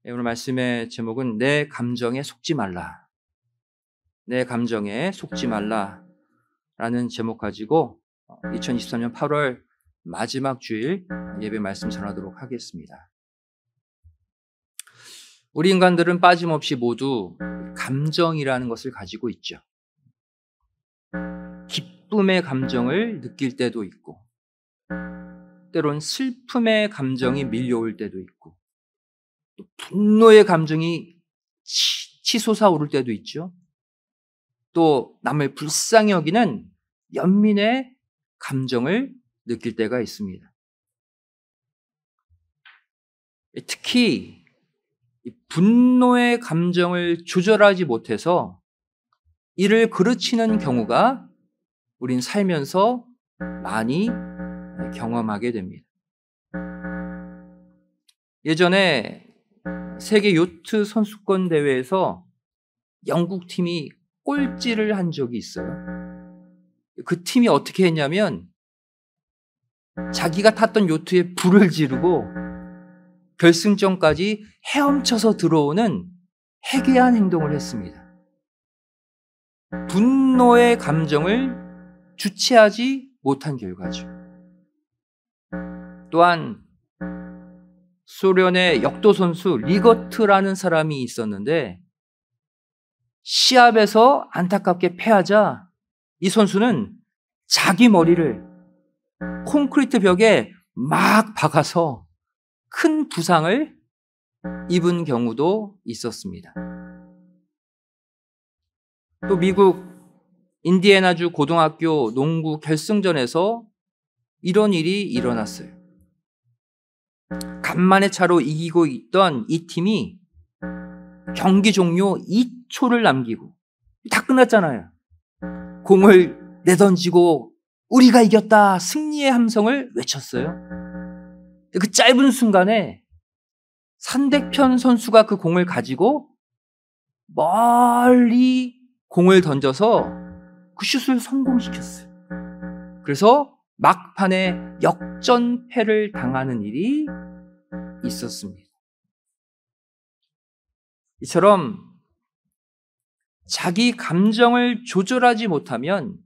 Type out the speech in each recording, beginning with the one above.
오늘 말씀의 제목은 내 감정에 속지 말라. 내 감정에 속지 말라라는 제목 가지고 2023년 8월 마지막 주일 예배 말씀 전하도록 하겠습니다. 우리 인간들은 빠짐없이 모두 감정이라는 것을 가지고 있죠. 기쁨의 감정을 느낄 때도 있고, 때론 슬픔의 감정이 밀려올 때도 있고, 또 분노의 감정이 치솟아 오를 때도 있죠. 또 남을 불쌍히 여기는 연민의 감정을 느낄 때가 있습니다. 특히 분노의 감정을 조절하지 못해서 이를 그르치는 경우가 우린 살면서 많이 경험하게 됩니다. 예전에 세계 요트 선수권 대회에서 영국 팀이 꼴찌를 한 적이 있어요. 그 팀이 어떻게 했냐면 자기가 탔던 요트에 불을 지르고 결승전까지 헤엄쳐서 들어오는 해괴한 행동을 했습니다. 분노의 감정을 주체하지 못한 결과죠. 또한 소련의 역도 선수 리거트라는 사람이 있었는데 시합에서 안타깝게 패하자 이 선수는 자기 머리를 콘크리트 벽에 막 박아서 큰 부상을 입은 경우도 있었습니다. 또 미국 인디애나주 고등학교 농구 결승전에서 이런 일이 일어났어요. 간만의 차로 이기고 있던 이 팀이 경기 종료 2초를 남기고 다 끝났잖아요. 공을 내던지고 우리가 이겼다, 승리의 함성을 외쳤어요. 그 짧은 순간에 상대편 선수가 그 공을 가지고 멀리 공을 던져서 그 슛을 성공시켰어요. 그래서 막판에 역전패를 당하는 일이 있었습니다. 이처럼 자기 감정을 조절하지 못하면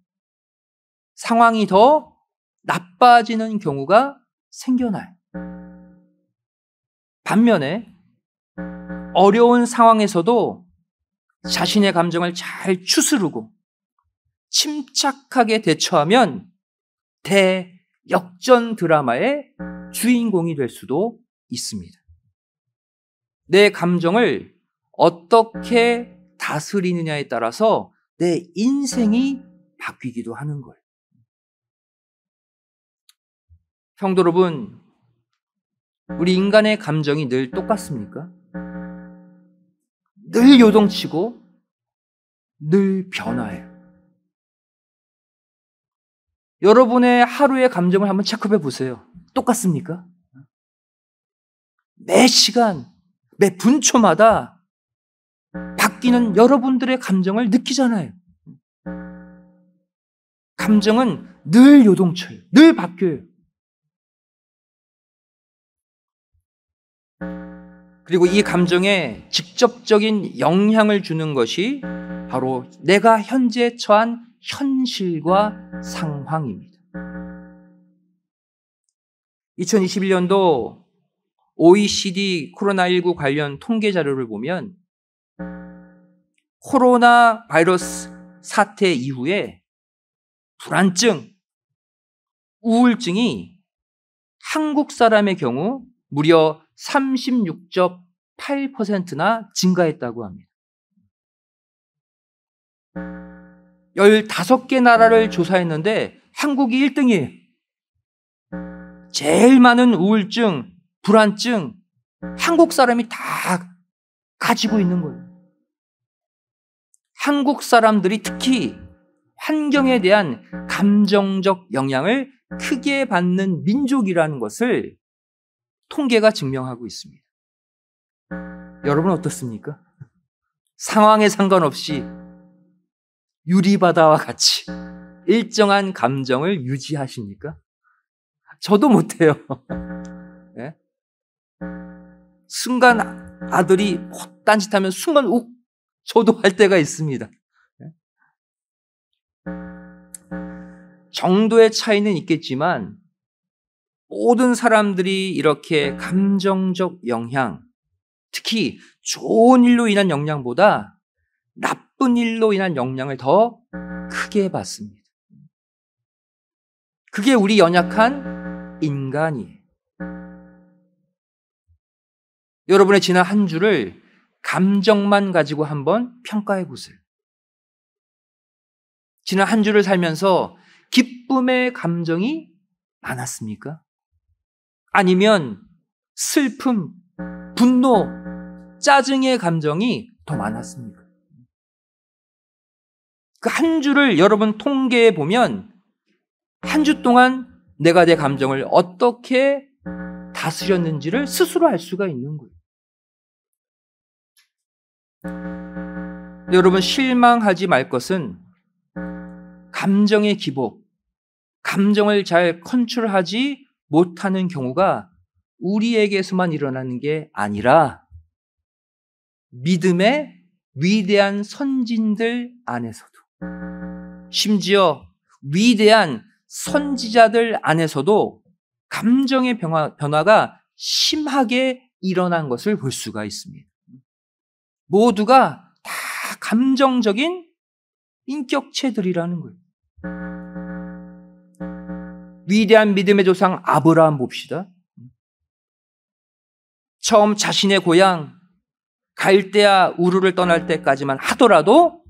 상황이 더 나빠지는 경우가 생겨나요. 반면에 어려운 상황에서도 자신의 감정을 잘 추스르고 침착하게 대처하면 대역전 드라마의 주인공이 될 수도 있습니다. 내 감정을 어떻게 다스리느냐에 따라서 내 인생이 바뀌기도 하는 거예요. 성도 여러분, 우리 인간의 감정이 늘 똑같습니까? 늘 요동치고 늘 변화해요. 여러분의 하루의 감정을 한번 체크해 보세요. 똑같습니까? 매 시간, 매 분초마다 바뀌는 여러분들의 감정을 느끼잖아요. 감정은 늘 요동쳐요. 늘 바뀌어요. 그리고 이 감정에 직접적인 영향을 주는 것이 바로 내가 현재 처한 현실과 상황입니다. 2021년도 OECD 코로나19 관련 통계 자료를 보면 코로나 바이러스 사태 이후에 불안증, 우울증이 한국 사람의 경우 무려 36.8%나 증가했다고 합니다. 15개 나라를 조사했는데 한국이 1등이에요. 제일 많은 우울증, 불안증, 한국 사람이 다 가지고 있는 거예요. 한국 사람들이 특히 환경에 대한 감정적 영향을 크게 받는 민족이라는 것을 통계가 증명하고 있습니다. 여러분 어떻습니까? 상황에 상관없이 유리바다와 같이 일정한 감정을 유지하십니까? 저도 못해요. 네? 순간 아들이 딴짓하면 순간 욱 저도 할 때가 있습니다. 정도의 차이는 있겠지만 모든 사람들이 이렇게 감정적 영향, 특히 좋은 일로 인한 영향보다 나쁜 일로 인한 영향을 더 크게 받습니다. 그게 우리 연약한 인간이에요. 여러분의 지난 한 주를 감정만 가지고 한번 평가해 보세요. 지난 한 주를 살면서 기쁨의 감정이 많았습니까? 아니면 슬픔, 분노, 짜증의 감정이 더 많았습니까? 그 한 주를 여러분 통계해 보면 한 주 동안 내가 내 감정을 어떻게 다스렸는지를 스스로 알 수가 있는 거예요. 여러분, 실망하지 말 것은 감정의 기복, 감정을 잘 컨트롤하지 못하는 경우가 우리에게서만 일어나는 게 아니라 믿음의 위대한 선진들 안에서도, 심지어 위대한 선지자들 안에서도 감정의 변화가 심하게 일어난 것을 볼 수가 있습니다. 모두가 다 감정적인 인격체들이라는 거예요. 위대한 믿음의 조상 아브라함 봅시다. 처음 자신의 고향 갈대아 우르를 떠날 때까지만 하더라도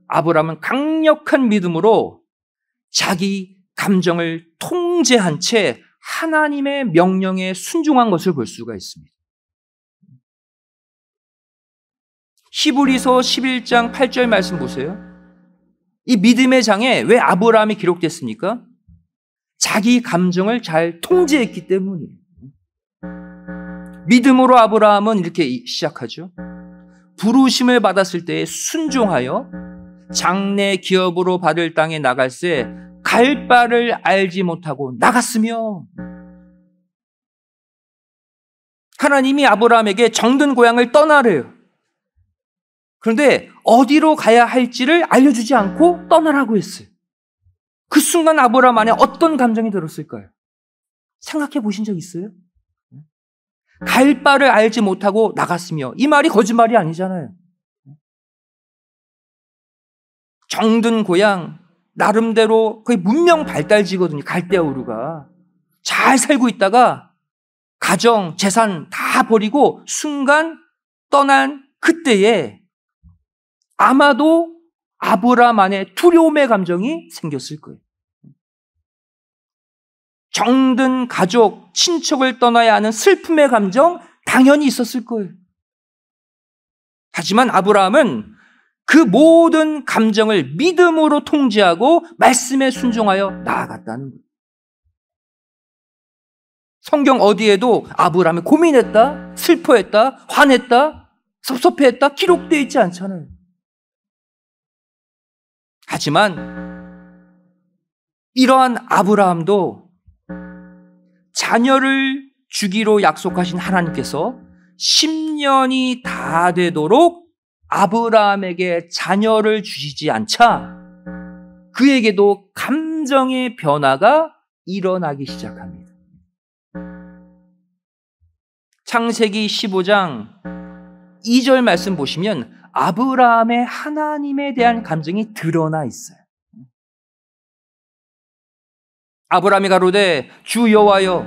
아브라함은 강력한 믿음으로 자기 감정을 통제한 채 하나님의 명령에 순종한 것을 볼 수가 있습니다. 히브리서 11장 8절 말씀 보세요. 이 믿음의 장에 왜 아브라함이 기록됐습니까? 자기 감정을 잘 통제했기 때문이에요. 믿음으로 아브라함은 이렇게 시작하죠. 부르심을 받았을 때에 순종하여 장래 기업으로 받을 땅에 나갈새 갈 바를 알지 못하고 나갔으며, 하나님이 아브라함에게 정든 고향을 떠나래요. 그런데 어디로 가야 할지를 알려주지 않고 떠나라고 했어요. 그 순간 아브라함 안에 어떤 감정이 들었을까요? 생각해 보신 적 있어요? 갈 바를 알지 못하고 나갔으며, 이 말이 거짓말이 아니잖아요. 정든 고향, 나름대로 거의 문명 발달지거든요. 갈대아 우르가 잘 살고 있다가 가정, 재산 다 버리고 순간 떠난 그때에 아마도 아브라함 안에 두려움의 감정이 생겼을 거예요. 정든 가족, 친척을 떠나야 하는 슬픔의 감정 당연히 있었을 거예요. 하지만 아브라함은 그 모든 감정을 믿음으로 통제하고 말씀에 순종하여 나아갔다는 거예요. 성경 어디에도 아브라함이 고민했다, 슬퍼했다, 화냈다, 섭섭해했다 기록되어 있지 않잖아요. 하지만 이러한 아브라함도 자녀를 주기로 약속하신 하나님께서 10년이 다 되도록 아브라함에게 자녀를 주시지 않자 그에게도 감정의 변화가 일어나기 시작합니다. 창세기 15장 2절 말씀 보시면 아브라함의 하나님에 대한 감정이 드러나 있어요. 아브라함이 가로되 주 여호와여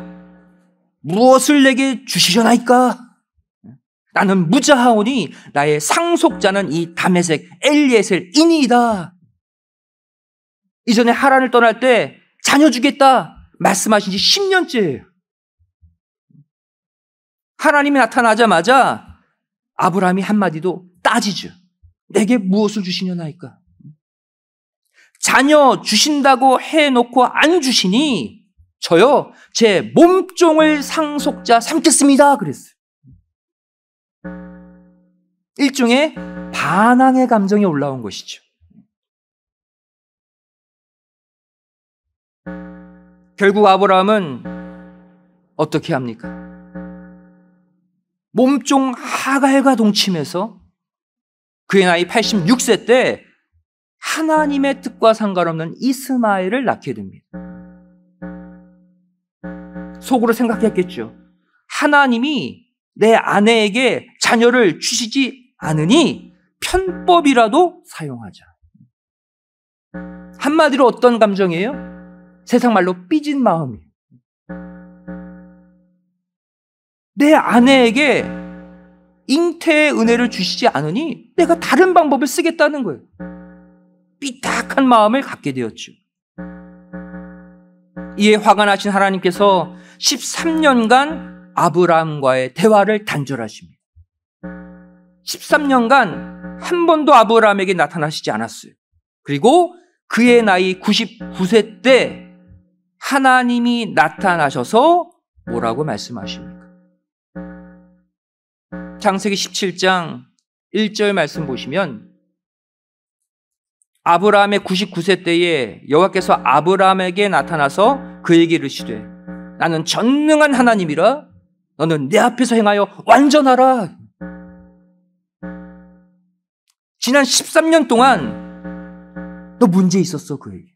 무엇을 내게 주시려나이까? 나는 무자하오니 나의 상속자는 이 다메섹 엘리에셀이니이다. 이전에 하란을 떠날 때 자녀 주겠다 말씀하신 지 10년째예요. 하나님이 나타나자마자 아브라함이 한마디도 따지죠. 내게 무엇을 주시려나이까? 자녀 주신다고 해놓고 안 주시니 저요 제 몸종을 상속자 삼겠습니다 그랬어요. 일종의 반항의 감정이 올라온 것이죠. 결국 아브라함은 어떻게 합니까? 몸종 하갈과 동침해서 그의 나이 86세 때 하나님의 뜻과 상관없는 이스마엘을 낳게 됩니다. 속으로 생각했겠죠. 하나님이 내 아내에게 자녀를 주시지 않으니 편법이라도 사용하자. 한마디로 어떤 감정이에요? 세상 말로 삐진 마음이에요. 내 아내에게 잉태의 은혜를 주시지 않으니 내가 다른 방법을 쓰겠다는 거예요. 삐딱한 마음을 갖게 되었죠. 이에 화가 나신 하나님께서 13년간 아브라함과의 대화를 단절하십니다. 13년간 한 번도 아브라함에게 나타나시지 않았어요. 그리고 그의 나이 99세 때 하나님이 나타나셔서 뭐라고 말씀하십니까? 창세기 17장 1절 말씀 보시면 아브라함의 99세 때에 여호와께서 아브라함에게 나타나서 그에게 이르시되 나는 전능한 하나님이라 너는 내 앞에서 행하여 완전하라. 지난 13년 동안 너 문제 있었어 그에게.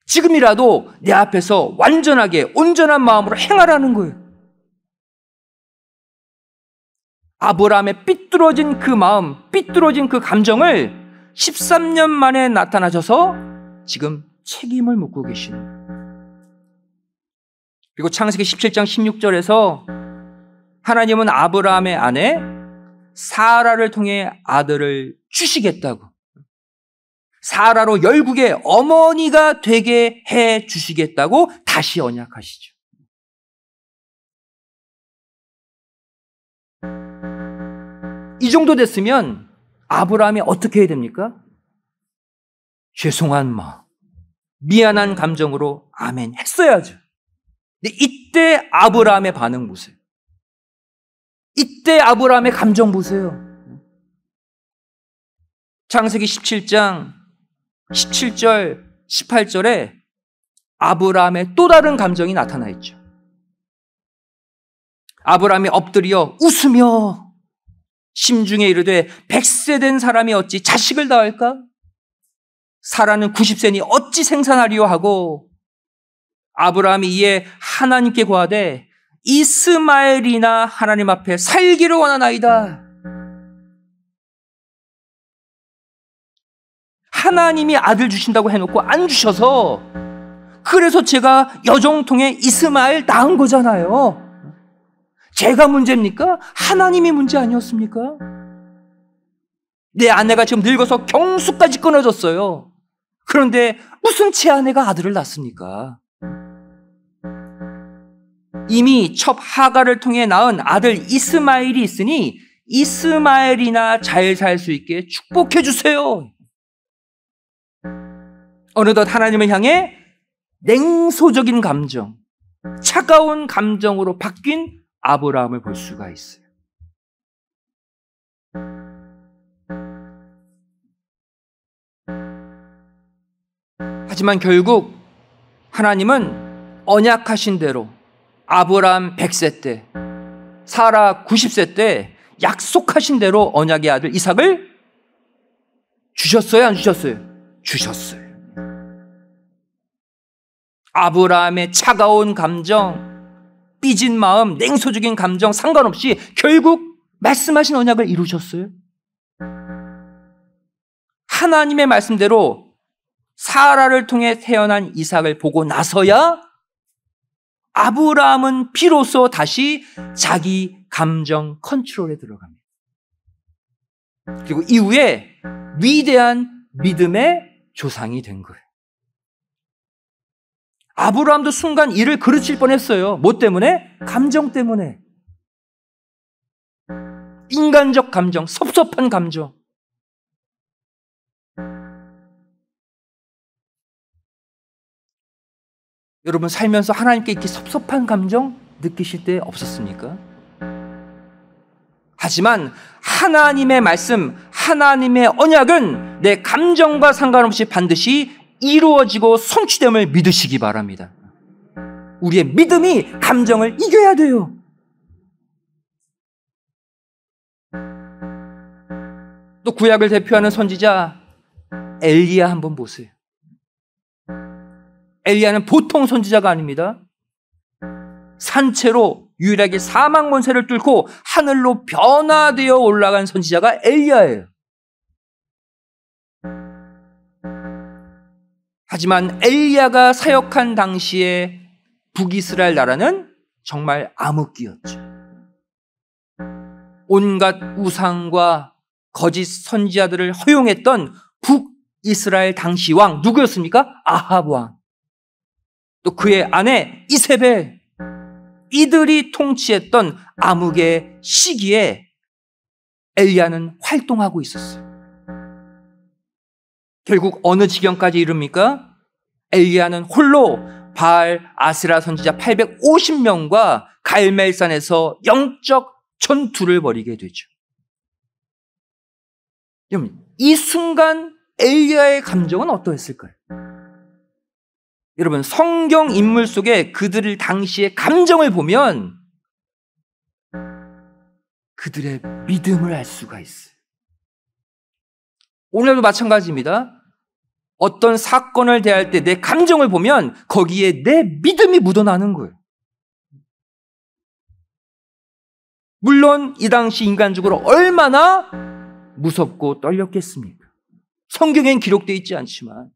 지금이라도 내 앞에서 완전하게 온전한 마음으로 행하라는 거예요. 아브라함의 삐뚤어진 그 마음, 삐뚤어진 그 감정을 13년 만에 나타나셔서 지금 책임을 묻고 계시는 거예요. 그리고 창세기 17장 16절에서 하나님은 아브라함의 아내 사라를 통해 아들을 주시겠다고, 사라로 열국의 어머니가 되게 해 주시겠다고 다시 언약하시죠. 이 정도 됐으면 아브라함이 어떻게 해야 됩니까? 죄송한 마음, 미안한 감정으로 아멘 했어야죠. 근데 이때 아브라함의 반응 보세요. 이때 아브라함의 감정 보세요. 창세기 17장 17절, 18절에 아브라함의 또 다른 감정이 나타나 있죠. 아브라함이 엎드려 웃으며 심중에 이르되 100세 된 사람이 어찌 자식을 낳을까? 사라는 90세니 어찌 생산하리요 하고 아브라함이 이에 하나님께 고하되 이스마엘이나 하나님 앞에 살기를 원하나이다. 하나님이 아들 주신다고 해놓고 안 주셔서 그래서 제가 여종통에 이스마엘 낳은 거잖아요. 제가 문제입니까? 하나님이 문제 아니었습니까? 내 아내가 지금 늙어서 경수까지 끊어졌어요. 그런데 무슨 제 아내가 아들을 낳습니까? 이미 첩 하갈을 통해 낳은 아들 이스마엘이 있으니 이스마엘이나 잘 살 수 있게 축복해 주세요. 어느덧 하나님을 향해 냉소적인 감정, 차가운 감정으로 바뀐 아브라함을 볼 수가 있어요. 하지만 결국 하나님은 언약하신 대로 아브라함 100세 때, 사라 90세 때 약속하신 대로 언약의 아들 이삭을 주셨어요? 안 주셨어요? 주셨어요. 아브라함의 차가운 감정, 삐진 마음, 냉소적인 감정 상관없이 결국 말씀하신 언약을 이루셨어요. 하나님의 말씀대로 사라를 통해 태어난 이삭을 보고 나서야 아브라함은 비로소 다시 자기 감정 컨트롤에 들어갑니다. 그리고 이후에 위대한 믿음의 조상이 된 거예요. 아브라함도 순간 이를 그르칠 뻔했어요. 뭐 때문에? 감정 때문에. 인간적 감정, 섭섭한 감정. 여러분 살면서 하나님께 이렇게 섭섭한 감정 느끼실 때 없었습니까? 하지만 하나님의 말씀, 하나님의 언약은 내 감정과 상관없이 반드시 이루어지고 성취됨을 믿으시기 바랍니다. 우리의 믿음이 감정을 이겨야 돼요. 또 구약을 대표하는 선지자 엘리야 한번 보세요. 엘리야는 보통 선지자가 아닙니다. 산채로 유일하게 사막 권세를 뚫고 하늘로 변화되어 올라간 선지자가 엘리야예요. 하지만 엘리야가 사역한 당시에 북이스라엘 나라는 정말 암흑기였죠. 온갖 우상과 거짓 선지자들을 허용했던 북이스라엘 당시 왕 누구였습니까? 아합 왕. 또 그의 아내 이세벨. 이들이 통치했던 암흑의 시기에 엘리야는 활동하고 있었어요. 결국 어느 지경까지 이릅니까? 엘리야는 홀로 바알 아세라 선지자 850명과 갈멜산에서 영적 전투를 벌이게 되죠. 여러분, 이 순간 엘리야의 감정은 어떠했을까요? 여러분, 성경 인물 속에 그들을 당시의 감정을 보면 그들의 믿음을 알 수가 있어요. 오늘도 마찬가지입니다. 어떤 사건을 대할 때 내 감정을 보면 거기에 내 믿음이 묻어나는 거예요. 물론 이 당시 인간적으로 얼마나 무섭고 떨렸겠습니까? 성경엔 기록되어 있지 않지만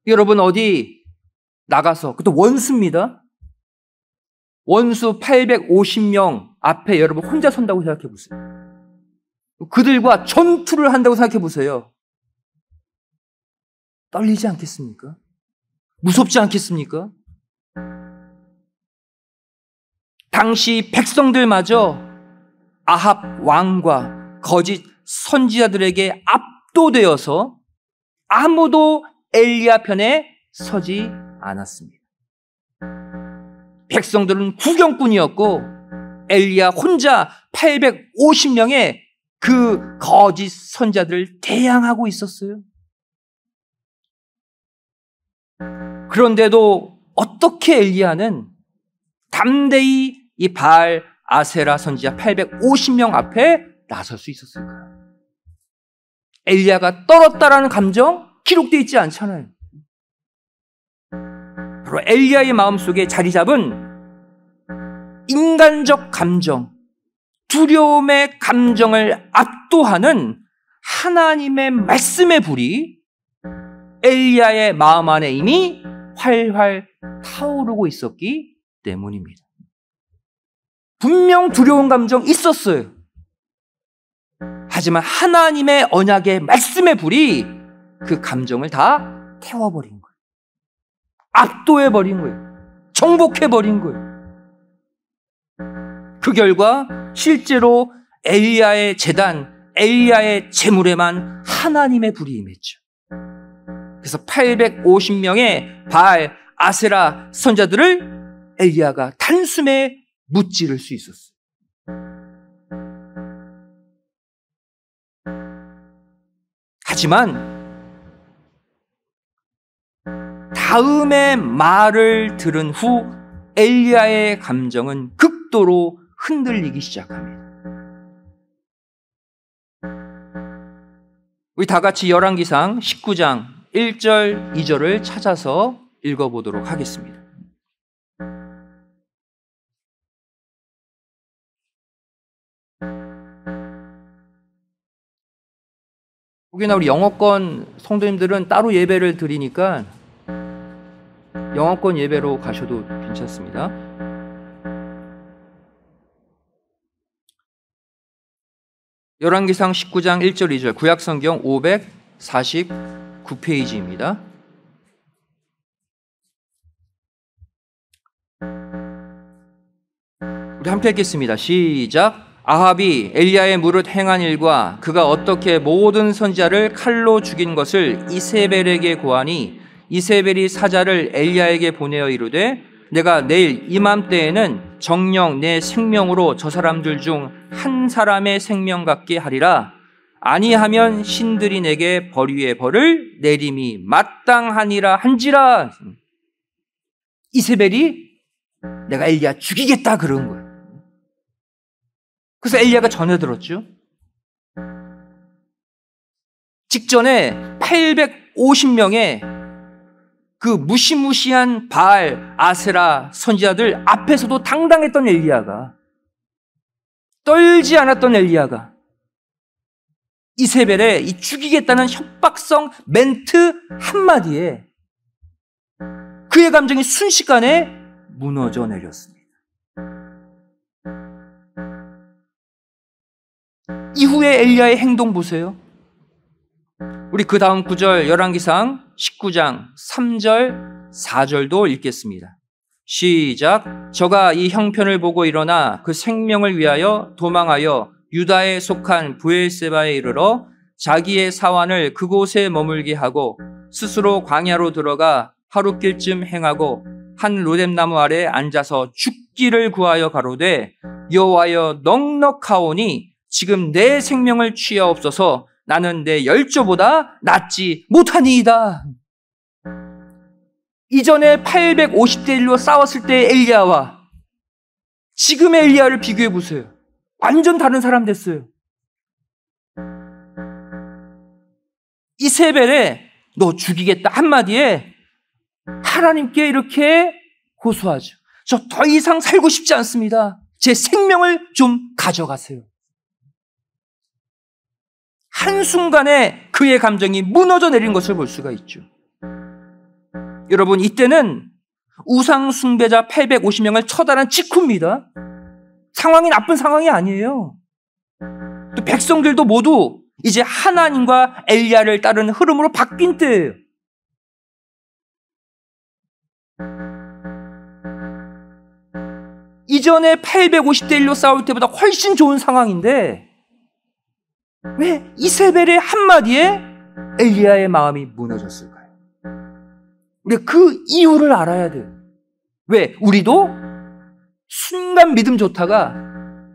여러분 어디 나가서 그것도 원수입니다. 원수 850명 앞에 여러분 혼자 선다고 생각해 보세요. 그들과 전투를 한다고 생각해 보세요. 떨리지 않겠습니까? 무섭지 않겠습니까? 당시 백성들마저 아합 왕과 거짓 선지자들에게 압도되어서 아무도 엘리야 편에 서지 않았습니다. 백성들은 구경꾼이었고 엘리야 혼자 850명의 그 거짓 선지자들을 대항하고 있었어요. 그런데도 어떻게 엘리야는 담대히 이 바알 아세라 선지자 850명 앞에 나설 수 있었을까요? 엘리야가 떨었다라는 감정 기록되어 있지 않잖아요. 바로 엘리야의 마음속에 자리 잡은 인간적 감정, 두려움의 감정을 압도하는 하나님의 말씀의 불이 엘리야의 마음 안에 이미 활활 타오르고 있었기 때문입니다. 분명 두려운 감정 있었어요. 하지만 하나님의 언약의 말씀의 불이 그 감정을 다 태워버린 거예요. 압도해버린 거예요. 정복해버린 거예요. 그 결과 실제로 엘리야의 제단, 엘리야의 제물에만 하나님의 불이 임했죠. 그래서 850명의 바알, 아세라 선자들을 엘리야가 단숨에 무찌를 수 있었어요. 하지만 다음의 말을 들은 후 엘리야의 감정은 극도로 흔들리기 시작합니다. 우리 다 같이 열왕기상 19장 1절, 2절을 찾아서 읽어보도록 하겠습니다. 혹여나 우리 영어권 성도님들은 따로 예배를 드리니까 영어권 예배로 가셔도 괜찮습니다. 열왕기상 19장 1절 2절 구약성경 549페이지입니다. 우리 함께 읽겠습니다. 시작. 아합이 엘리야의 무릇 행한 일과 그가 어떻게 모든 선지자를 칼로 죽인 것을 이세벨에게 고하니 이세벨이 사자를 엘리야에게 보내어 이르되 내가 내일 이맘때에는 정녕 내 생명으로 저 사람들 중 한 사람의 생명 같게 하리라. 아니하면 신들이 내게 벌 위에 벌을 내림이 마땅하니라 한지라. 이세벨이 내가 엘리야 죽이겠다 그런 거예요. 그래서 엘리야가 전해 들었죠. 직전에 850명의 그 무시무시한 바알, 아세라 선지자들 앞에서도 당당했던 엘리야가, 떨지 않았던 엘리야가 이세벨의 이 죽이겠다는 협박성 멘트 한마디에 그의 감정이 순식간에 무너져 내렸습니다. 이후에 엘리야의 행동 보세요. 우리 그 다음 구절 열왕기상 19장 3절 4절도 읽겠습니다. 시작. 저가 이 형편을 보고 일어나 그 생명을 위하여 도망하여 유다에 속한 브엘세바에 이르러 자기의 사환을 그곳에 머물게 하고 스스로 광야로 들어가 하룻길쯤 행하고 한 로뎀나무 아래 앉아서 죽기를 구하여 가로되 여호와여 넉넉하오니 지금 내 생명을 취하옵소서. 나는 내 열조보다 낫지 못하니이다. 이전에 850대 1로 싸웠을 때의 엘리야와 지금의 엘리야를 비교해 보세요. 완전 다른 사람 됐어요. 이세벨의 너 죽이겠다 한마디에 하나님께 이렇게 호소하죠. 저 더 이상 살고 싶지 않습니다. 제 생명을 좀 가져가세요. 한순간에 그의 감정이 무너져 내린 것을 볼 수가 있죠. 여러분, 이때는 우상 숭배자 850명을 처단한 직후입니다. 상황이 나쁜 상황이 아니에요. 또 백성들도 모두 이제 하나님과 엘리야를 따르는 흐름으로 바뀐 때예요. 이전에 850대 1로 싸울 때보다 훨씬 좋은 상황인데 왜 이세벨의 한마디에 엘리야의 마음이 무너졌을까요? 우리가 그 이유를 알아야 돼요. 왜? 우리도 순간 믿음 좋다가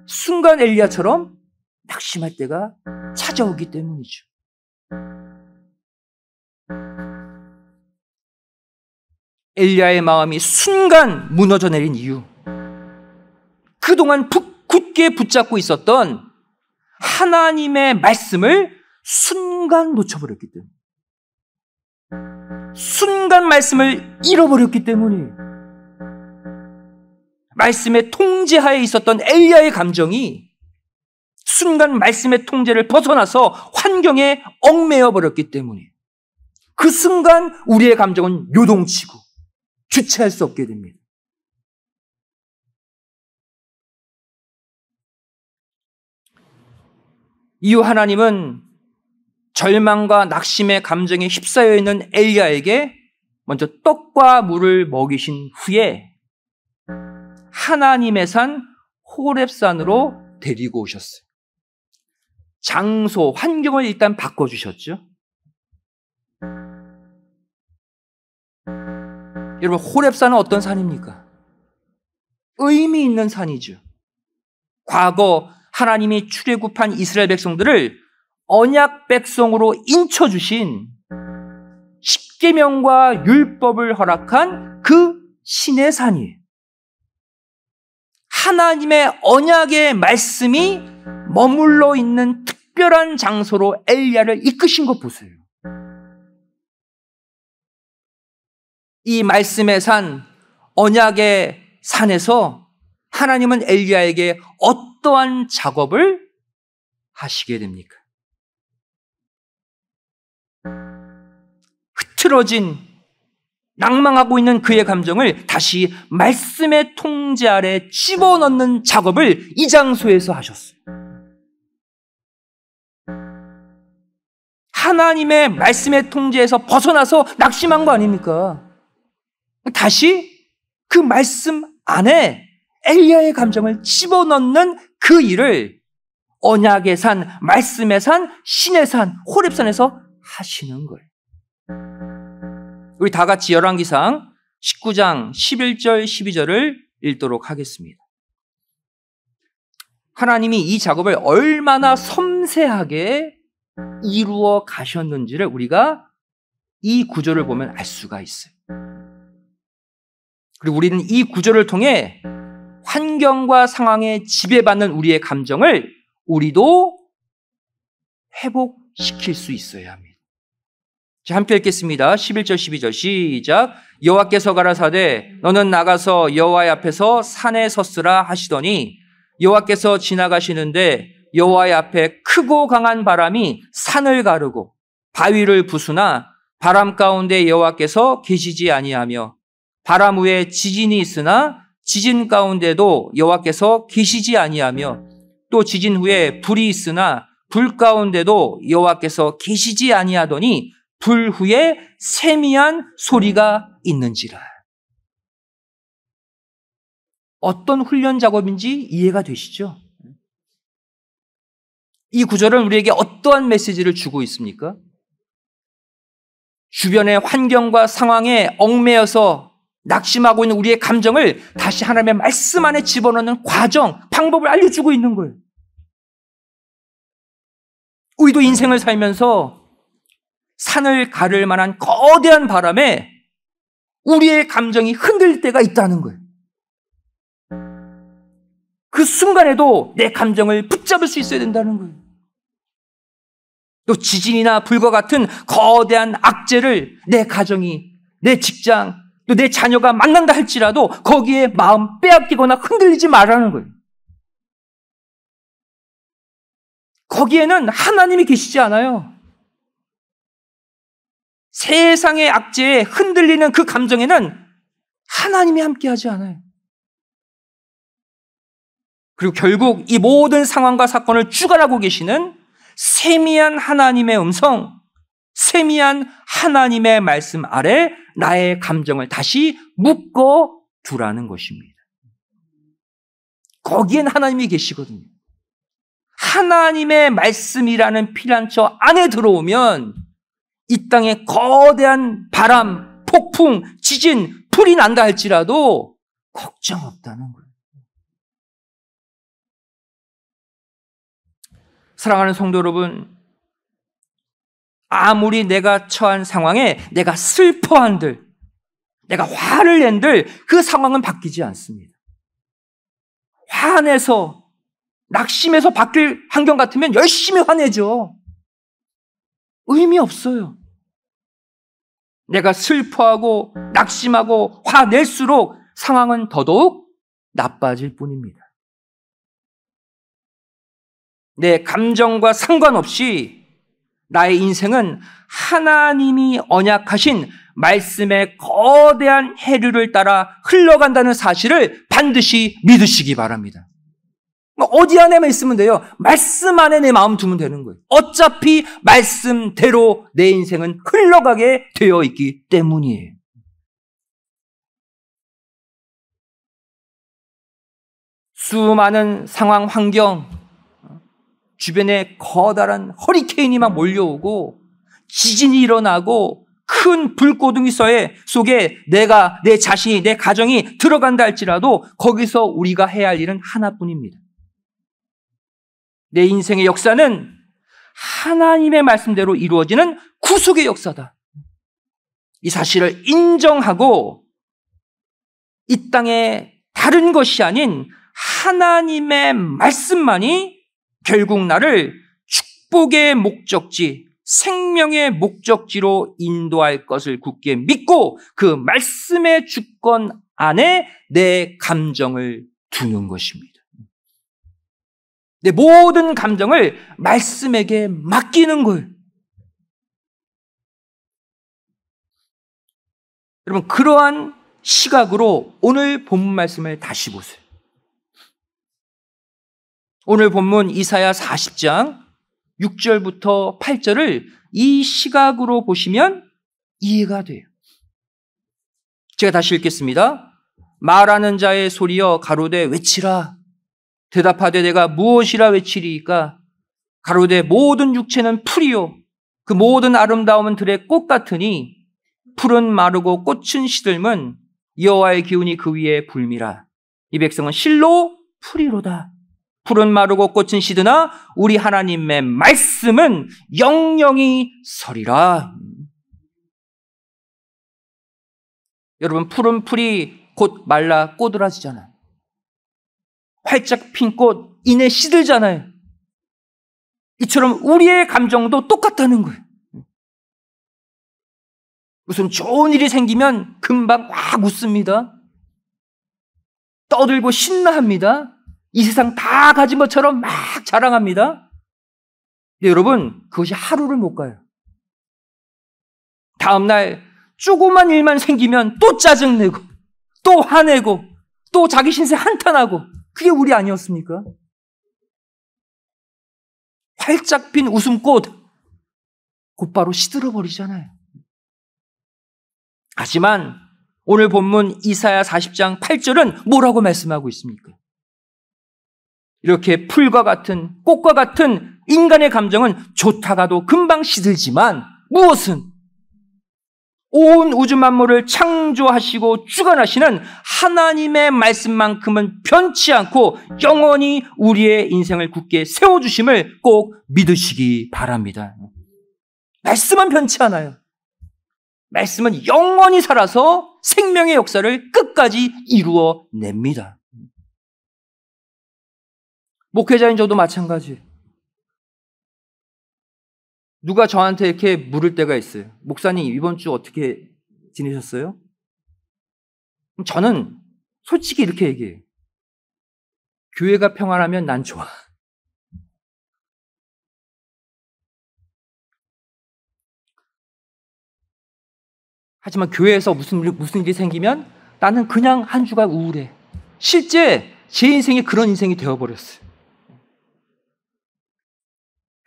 순간 엘리야처럼 낙심할 때가 찾아오기 때문이죠. 엘리야의 마음이 순간 무너져 내린 이유, 그동안 굳게 붙잡고 있었던 하나님의 말씀을 순간 놓쳐버렸기 때문에, 순간 말씀을 잃어버렸기 때문에, 말씀의 통제하에 있었던 엘리야의 감정이 순간 말씀의 통제를 벗어나서 환경에 얽매여 버렸기 때문에 그 순간 우리의 감정은 요동치고 주체할 수 없게 됩니다. 이후 하나님은 절망과 낙심의 감정에 휩싸여 있는 엘리야에게 먼저 떡과 물을 먹이신 후에 하나님의 산 호렙산으로 데리고 오셨어요. 장소, 환경을 일단 바꿔주셨죠. 여러분, 호렙산은 어떤 산입니까? 의미 있는 산이죠. 과거 하나님이 출애굽한 이스라엘 백성들을 언약 백성으로 인쳐주신 십계명과 율법을 허락한 그 신의 산이에요. 하나님의 언약의 말씀이 머물러 있는 특별한 장소로 엘리야를 이끄신 것 보세요. 이 말씀의 산, 언약의 산에서 하나님은 엘리야에게 어떠한 작업을 하시게 됩니까? 흐트러진, 낭망하고 있는 그의 감정을 다시 말씀의 통제 아래 집어넣는 작업을 이 장소에서 하셨어요. 하나님의 말씀의 통제에서 벗어나서 낙심한 거 아닙니까? 다시 그 말씀 안에 엘리야의 감정을 집어넣는 그 일을 언약의 산, 말씀의 산, 신의 산, 호렙산에서 하시는 거예요. 우리 다 같이 열왕기상 19장 11절 12절을 읽도록 하겠습니다. 하나님이 이 작업을 얼마나 섬세하게 이루어 가셨는지를 우리가 이 구절을 보면 알 수가 있어요. 그리고 우리는 이 구절을 통해 환경과 상황에 지배받는 우리의 감정을 우리도 회복시킬 수 있어야 합니다. 자, 함께 읽겠습니다. 11절 12절 시작. 여호와께서 가라사대 너는 나가서 여호와의 앞에서 산에 섰으라 하시더니 여호와께서 지나가시는데 여호와의 앞에 크고 강한 바람이 산을 가르고 바위를 부수나 바람 가운데 여호와께서 계시지 아니하며 바람 위에 지진이 있으나 지진 가운데도 여호와께서 계시지 아니하며 또 지진 후에 불이 있으나 불 가운데도 여호와께서 계시지 아니하더니 불 후에 세미한 소리가 있는지라. 어떤 훈련 작업인지 이해가 되시죠? 이 구절은 우리에게 어떠한 메시지를 주고 있습니까? 주변의 환경과 상황에 얽매여서 낙심하고 있는 우리의 감정을 다시 하나님의 말씀 안에 집어넣는 과정, 방법을 알려주고 있는 거예요. 우리도 인생을 살면서 산을 가를 만한 거대한 바람에 우리의 감정이 흔들릴 때가 있다는 거예요. 그 순간에도 내 감정을 붙잡을 수 있어야 된다는 거예요. 또 지진이나 불과 같은 거대한 악재를 내 가정이, 내 직장, 또 내 자녀가 만난다 할지라도 거기에 마음 빼앗기거나 흔들리지 말라는 거예요. 거기에는 하나님이 계시지 않아요. 세상의 악재에 흔들리는 그 감정에는 하나님이 함께하지 않아요. 그리고 결국 이 모든 상황과 사건을 주관하고 계시는 세미한 하나님의 음성, 세미한 하나님의 말씀 아래 나의 감정을 다시 묶어 두라는 것입니다. 거기엔 하나님이 계시거든요. 하나님의 말씀이라는 피난처 안에 들어오면 이 땅에 거대한 바람, 폭풍, 지진, 불이 난다 할지라도 걱정 없다는 거예요. 사랑하는 성도 여러분, 아무리 내가 처한 상황에 내가 슬퍼한들, 내가 화를 낸들 그 상황은 바뀌지 않습니다. 화내서 낙심해서 바뀔 환경 같으면 열심히 화내죠. 의미 없어요. 내가 슬퍼하고 낙심하고 화낼수록 상황은 더더욱 나빠질 뿐입니다. 내 감정과 상관없이 나의 인생은 하나님이 언약하신 말씀의 거대한 해류를 따라 흘러간다는 사실을 반드시 믿으시기 바랍니다. 어디 안에만 있으면 돼요. 말씀 안에 내 마음 두면 되는 거예요. 어차피 말씀대로 내 인생은 흘러가게 되어 있기 때문이에요. 수많은 상황, 환경, 주변에 커다란 허리케인이 막 몰려오고 지진이 일어나고 큰 불고둥이 속에 내가, 내 자신이, 내 가정이 들어간다 할지라도 거기서 우리가 해야 할 일은 하나뿐입니다. 내 인생의 역사는 하나님의 말씀대로 이루어지는 구속의 역사다. 이 사실을 인정하고 이 땅에 다른 것이 아닌 하나님의 말씀만이 결국 나를 축복의 목적지, 생명의 목적지로 인도할 것을 굳게 믿고 그 말씀의 주권 안에 내 감정을 두는 것입니다. 내 모든 감정을 말씀에게 맡기는 거예요. 여러분, 그러한 시각으로 오늘 본문 말씀을 다시 보세요. 오늘 본문 이사야 40장 6절부터 8절을 이 시각으로 보시면 이해가 돼요. 제가 다시 읽겠습니다. 말하는 자의 소리여 가로되 외치라. 대답하되 내가 무엇이라 외치리이까? 가로되 모든 육체는 풀이요 그 모든 아름다움은 들의 꽃 같으니 풀은 마르고 꽃은 시들면 여호와의 기운이 그 위에 불미라. 이 백성은 실로 풀이로다. 풀은 마르고 꽃은 시드나 우리 하나님의 말씀은 영영이 서리라. 여러분, 푸른 풀이 곧 말라 꼬드라지잖아요. 활짝 핀 꽃 이내 시들잖아요. 이처럼 우리의 감정도 똑같다는 거예요. 무슨 좋은 일이 생기면 금방 막 웃습니다. 떠들고 신나합니다. 이 세상 다 가진 것처럼 막 자랑합니다. 근데 여러분, 그것이 하루를 못 가요. 다음날 조그만 일만 생기면 또 짜증내고 또 화내고 또 자기 신세 한탄하고, 그게 우리 아니었습니까? 활짝 핀 웃음꽃 곧바로 시들어버리잖아요. 하지만 오늘 본문 이사야 40장 8절은 뭐라고 말씀하고 있습니까? 이렇게 풀과 같은 꽃과 같은 인간의 감정은 좋다가도 금방 시들지만 무엇은 온 우주 만물을 창조하시고 주관하시는 하나님의 말씀만큼은 변치 않고 영원히 우리의 인생을 굳게 세워주심을 꼭 믿으시기 바랍니다. 말씀은 변치 않아요. 말씀은 영원히 살아서 생명의 역사를 끝까지 이루어냅니다. 목회자인 저도 마찬가지. 누가 저한테 이렇게 물을 때가 있어요. 목사님, 이번 주 어떻게 지내셨어요? 저는 솔직히 이렇게 얘기해요. 교회가 평안하면 난 좋아. 하지만 교회에서 무슨 일이 생기면 나는 그냥 한 주가 우울해. 실제 제 인생이 그런 인생이 되어버렸어요.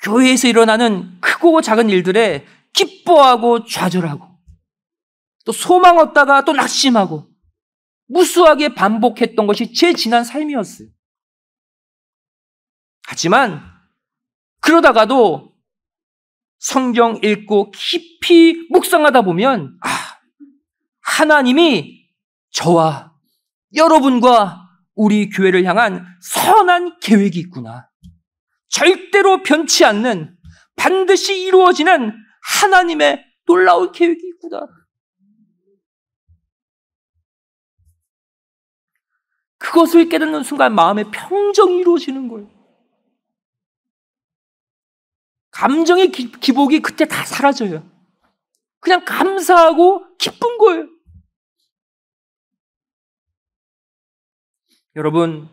교회에서 일어나는 크고 작은 일들에 기뻐하고 좌절하고 또 소망 얻다가 또 낙심하고 무수하게 반복했던 것이 제 지난 삶이었어요. 하지만 그러다가도 성경 읽고 깊이 묵상하다 보면 하나님이 저와 여러분과 우리 교회를 향한 선한 계획이 있구나. 절대로 변치 않는, 반드시 이루어지는 하나님의 놀라운 계획이 있구나. 그것을 깨닫는 순간 마음의 평정이 이루어지는 거예요. 감정의 기복이 그때 다 사라져요. 그냥 감사하고 기쁜 거예요. 여러분,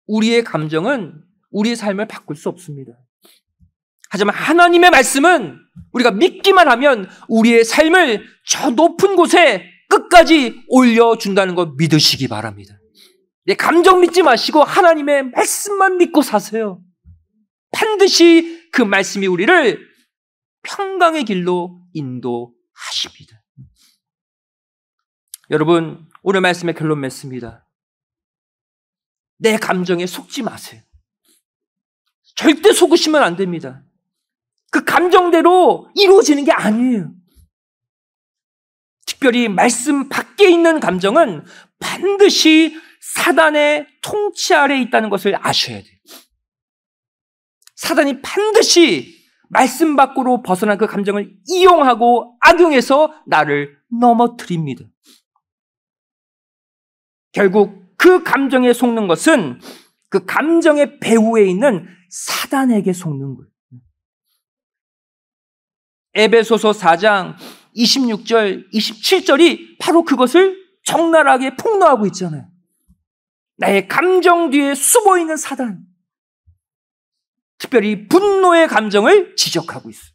우리의 감정은 우리의 삶을 바꿀 수 없습니다. 하지만 하나님의 말씀은 우리가 믿기만 하면 우리의 삶을 저 높은 곳에 끝까지 올려준다는 걸 믿으시기 바랍니다. 내 감정 믿지 마시고 하나님의 말씀만 믿고 사세요. 반드시 그 말씀이 우리를 평강의 길로 인도하십니다. 여러분, 오늘 말씀의 결론 맺습니다. 내 감정에 속지 마세요. 절대 속으시면 안 됩니다. 그 감정대로 이루어지는 게 아니에요. 특별히 말씀 밖에 있는 감정은 반드시 사단의 통치 아래에 있다는 것을 아셔야 돼요. 사단이 반드시 말씀 밖으로 벗어난 그 감정을 이용하고 악용해서 나를 넘어뜨립니다. 결국 그 감정에 속는 것은 그 감정의 배후에 있는 사단에게 속는 거예요. 에베소서 4장 26절, 27절이 바로 그것을 적나라하게 폭로하고 있잖아요. 나의 감정 뒤에 숨어 있는 사단, 특별히 분노의 감정을 지적하고 있어요.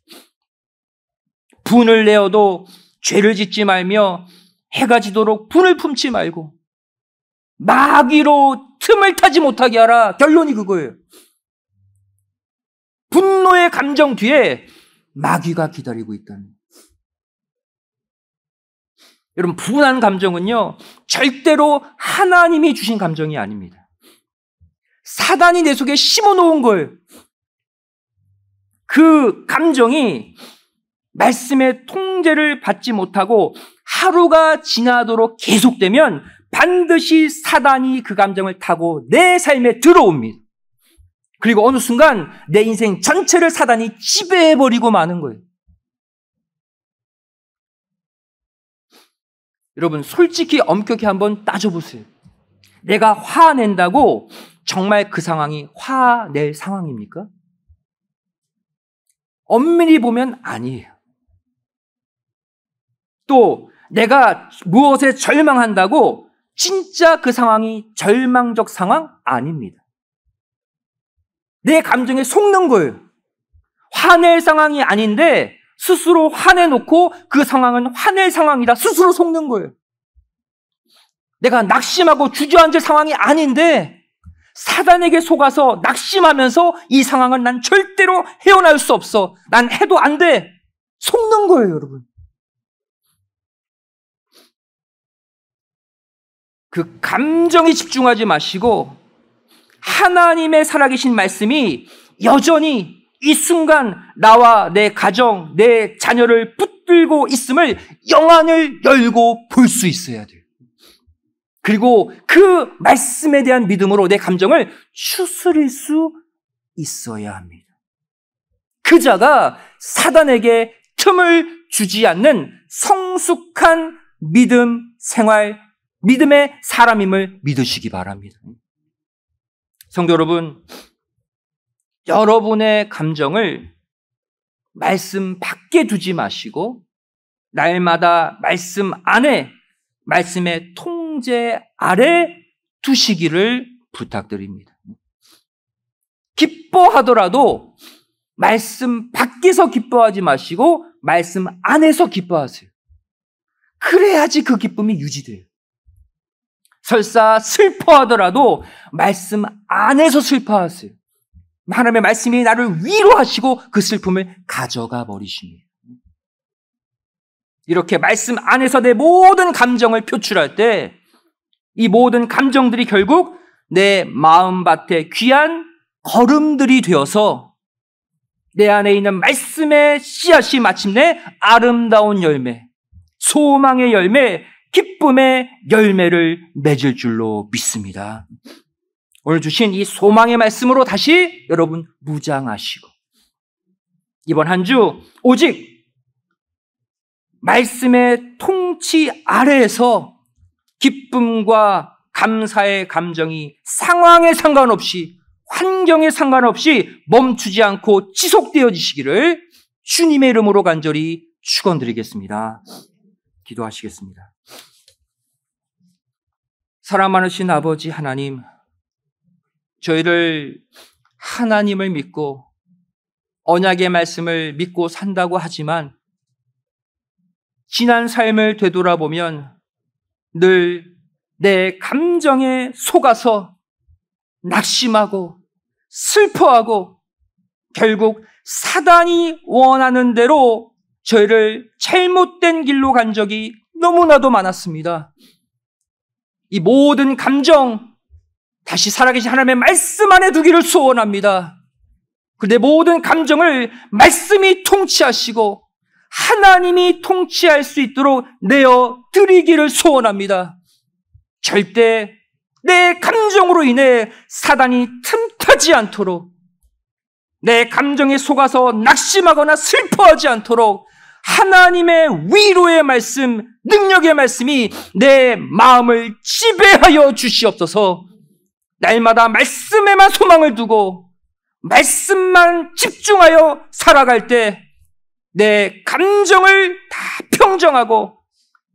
분을 내어도 죄를 짓지 말며 해가 지도록 분을 품지 말고 마귀로 틈을 타지 못하게 하라. 결론이 그거예요. 분노의 감정 뒤에 마귀가 기다리고 있다는 거예요. 여러분, 분한 감정은요, 절대로 하나님이 주신 감정이 아닙니다. 사단이 내 속에 심어놓은 거예요. 그 감정이 말씀의 통제를 받지 못하고 하루가 지나도록 계속되면 반드시 사단이 그 감정을 타고 내 삶에 들어옵니다. 그리고 어느 순간 내 인생 전체를 사단이 지배해버리고 마는 거예요. 여러분, 솔직히 엄격히 한번 따져보세요. 내가 화낸다고 정말 그 상황이 화낼 상황입니까? 엄밀히 보면 아니에요. 또 내가 무엇에 절망한다고 진짜 그 상황이 절망적 상황 아닙니다. 내 감정에 속는 거예요. 화낼 상황이 아닌데 스스로 화내놓고 그 상황은 화낼 상황이다 스스로 속는 거예요. 내가 낙심하고 주저앉을 상황이 아닌데 사단에게 속아서 낙심하면서 이 상황은 난 절대로 헤어날 수 없어. 난 해도 안 돼. 속는 거예요, 여러분. 그 감정에 집중하지 마시고 하나님의 살아계신 말씀이 여전히 이 순간 나와 내 가정, 내 자녀를 붙들고 있음을 영안을 열고 볼 수 있어야 돼요. 그리고 그 말씀에 대한 믿음으로 내 감정을 추스릴 수 있어야 합니다. 그 자가 사단에게 틈을 주지 않는 성숙한 믿음 생활, 믿음의 사람임을 믿으시기 바랍니다. 성도 여러분, 여러분의 감정을 말씀 밖에 두지 마시고 날마다 말씀 안에, 말씀의 통제 아래 두시기를 부탁드립니다. 기뻐하더라도 말씀 밖에서 기뻐하지 마시고 말씀 안에서 기뻐하세요. 그래야지 그 기쁨이 유지돼요. 설사 슬퍼하더라도 말씀 안에서 슬퍼하세요. 하나님의 말씀이 나를 위로하시고 그 슬픔을 가져가 버리십니다. 이렇게 말씀 안에서 내 모든 감정을 표출할 때 이 모든 감정들이 결국 내 마음밭에 귀한 거름들이 되어서 내 안에 있는 말씀의 씨앗이 마침내 아름다운 열매, 소망의 열매, 기쁨의 열매를 맺을 줄로 믿습니다. 오늘 주신 이 소망의 말씀으로 다시 여러분 무장하시고 이번 한 주 오직 말씀의 통치 아래에서 기쁨과 감사의 감정이 상황에 상관없이 환경에 상관없이 멈추지 않고 지속되어지시기를 주님의 이름으로 간절히 축원드리겠습니다. 기도하시겠습니다. 사랑 많으신 아버지 하나님, 저희를 하나님을 믿고 언약의 말씀을 믿고 산다고 하지만 지난 삶을 되돌아보면 늘 내 감정에 속아서 낙심하고 슬퍼하고 결국 사단이 원하는 대로 저희를 잘못된 길로 간 적이 너무나도 많았습니다. 이 모든 감정 다시 살아계신 하나님의 말씀 안에 두기를 소원합니다. 내 모든 감정을 말씀이 통치하시고 하나님이 통치할 수 있도록 내어 드리기를 소원합니다. 절대 내 감정으로 인해 사단이 틈타지 않도록, 내 감정에 속아서 낙심하거나 슬퍼하지 않도록 하나님의 위로의 말씀, 능력의 말씀이 내 마음을 지배하여 주시옵소서. 날마다 말씀에만 소망을 두고 말씀만 집중하여 살아갈 때 내 감정을 다 평정하고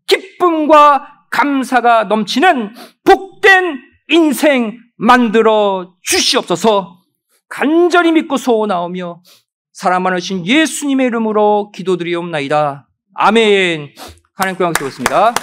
기쁨과 감사가 넘치는 복된 인생 만들어 주시옵소서. 간절히 믿고 소원하오며 사랑 많으신 예수님의 이름으로 기도드리옵나이다. 아멘. 하나님 영광 드리겠습니다.